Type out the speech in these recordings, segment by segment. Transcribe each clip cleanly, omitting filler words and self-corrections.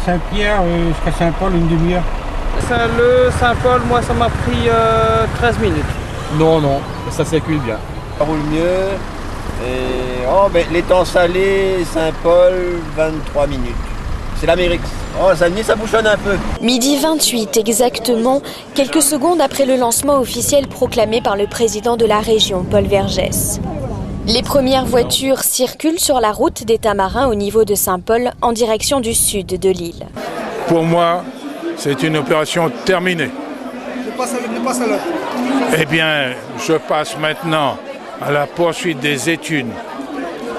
Saint-Pierre jusqu'à Saint-Paul, une demi-heure. Le Saint-Paul, moi, ça m'a pris 13 minutes. Non, ça circule bien. Ça roule mieux. Et l'étang salé, Saint-Paul, 23 minutes. C'est l'Amérique. Samedi, ça bouchonne un peu. Midi 28 exactement, quelques secondes après le lancement officiel proclamé par le président de la région, Paul Vergès. Les premières voitures circulent sur la route des Tamarins au niveau de Saint-Paul en direction du sud de l'île. Pour moi, c'est une opération terminée. Eh bien, je passe maintenant à la poursuite des études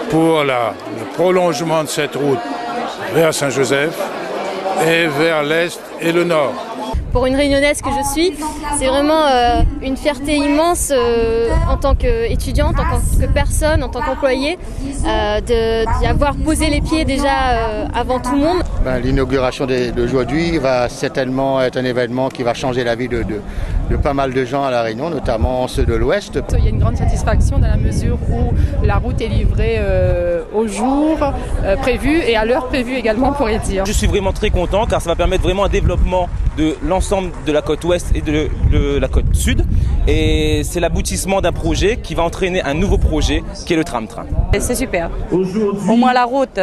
pour le prolongement de cette route vers Saint-Joseph et vers l'est et le nord. Pour une réunionnaise que je suis, c'est vraiment une fierté immense en tant qu'étudiante, en tant que personne, en tant qu'employée, d'y avoir posé les pieds déjà avant tout le monde. L'inauguration d'aujourd'hui va certainement être un événement qui va changer la vie de pas mal de gens à La Réunion, notamment ceux de l'Ouest. Il y a une grande satisfaction dans la mesure où la route est livrée au jour prévu et à l'heure prévue également, on pourrait dire. Je suis vraiment très content car ça va permettre vraiment un développement de l'ensemble de la côte ouest et de la côte sud. Et c'est l'aboutissement d'un projet qui va entraîner un nouveau projet qui est le tram-train. C'est super. Au moins la route,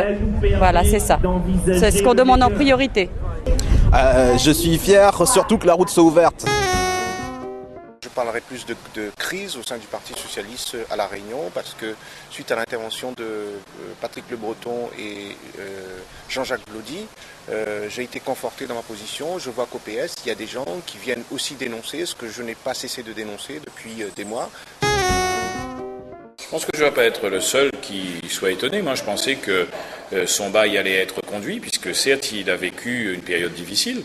voilà, c'est ça. C'est ce qu'on demande en priorité. Je suis fier surtout que la route soit ouverte. Je parlerai plus de crise au sein du Parti Socialiste à La Réunion parce que suite à l'intervention de Patrick Le Breton et Jean-Jacques Blaudy, j'ai été conforté dans ma position. Je vois qu'au PS, il y a des gens qui viennent aussi dénoncer ce que je n'ai pas cessé de dénoncer depuis des mois. Je pense que je ne vais pas être le seul qui soit étonné. Moi, je pensais que son bail allait être conduit, puisque certes, il a vécu une période difficile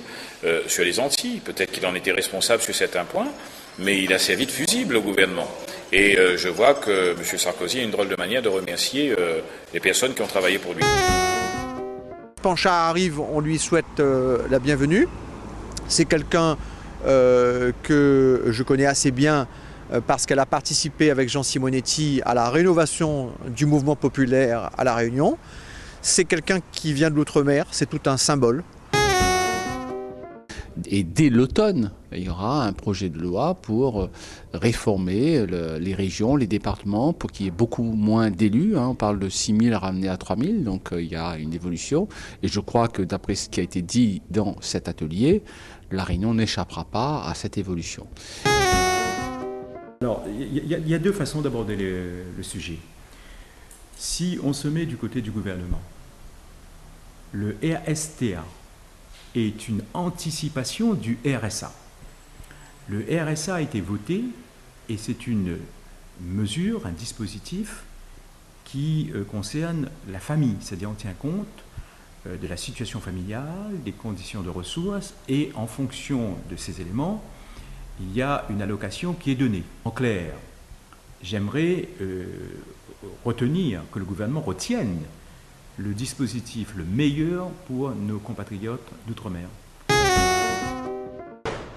sur les Antilles. Peut-être qu'il en était responsable sur certains points, mais il a servi de fusible au gouvernement. Et je vois que M. Sarkozy a une drôle de manière de remercier les personnes qui ont travaillé pour lui. Panchard arrive, on lui souhaite la bienvenue. C'est quelqu'un que je connais assez bien parce qu'elle a participé avec Jean Simonetti à la rénovation du mouvement populaire à La Réunion. C'est quelqu'un qui vient de l'outre-mer, c'est tout un symbole. Et dès l'automne, il y aura un projet de loi pour réformer les régions, les départements, pour qu'il y ait beaucoup moins d'élus. On parle de 6 000 ramenés à 3 000, donc il y a une évolution. Et je crois que d'après ce qui a été dit dans cet atelier, La Réunion n'échappera pas à cette évolution. Alors, il y a deux façons d'aborder le sujet. Si on se met du côté du gouvernement, le RSTA est une anticipation du RSA. Le RSA a été voté et c'est une mesure, un dispositif qui concerne la famille, c'est-à-dire on tient compte de la situation familiale, des conditions de ressources et en fonction de ces éléments, il y a une allocation qui est donnée. En clair, j'aimerais retenir que le gouvernement retienne le dispositif le meilleur pour nos compatriotes d'outre-mer.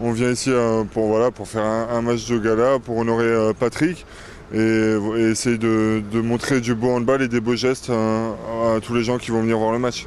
On vient ici pour faire un match de gala, pour honorer Patrick et essayer de montrer du beau handball et des beaux gestes à tous les gens qui vont venir voir le match.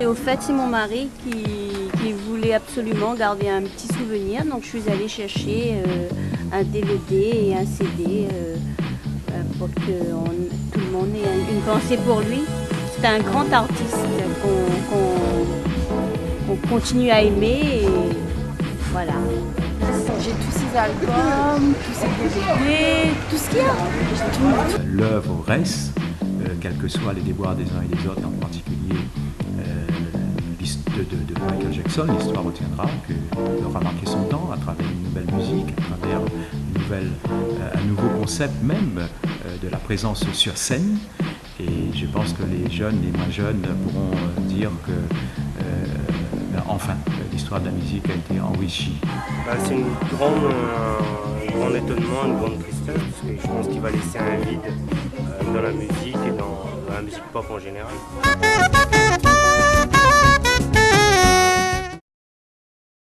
Et au fait, c'est mon mari qui voulait absolument garder un petit souvenir, donc je suis allée chercher un DVD et un CD pour que tout le monde ait une pensée pour lui. C'est un grand artiste qu'on continue à aimer et voilà. J'ai tous ses albums, tous ses DVD, tout ce qu'il y a. L'œuvre reste, quels que soient les déboires des uns et des autres, en particulier de Michael Jackson, l'histoire retiendra qu'il aura marqué son temps à travers une nouvelle musique, à travers un nouveau concept même de la présence sur scène. Et je pense que les jeunes, les moins jeunes pourront dire que enfin, l'histoire de la musique a été enrichie. C'est un grand étonnement, une grande tristesse, parce que je pense qu'il va laisser un vide dans la musique et dans la musique pop en général.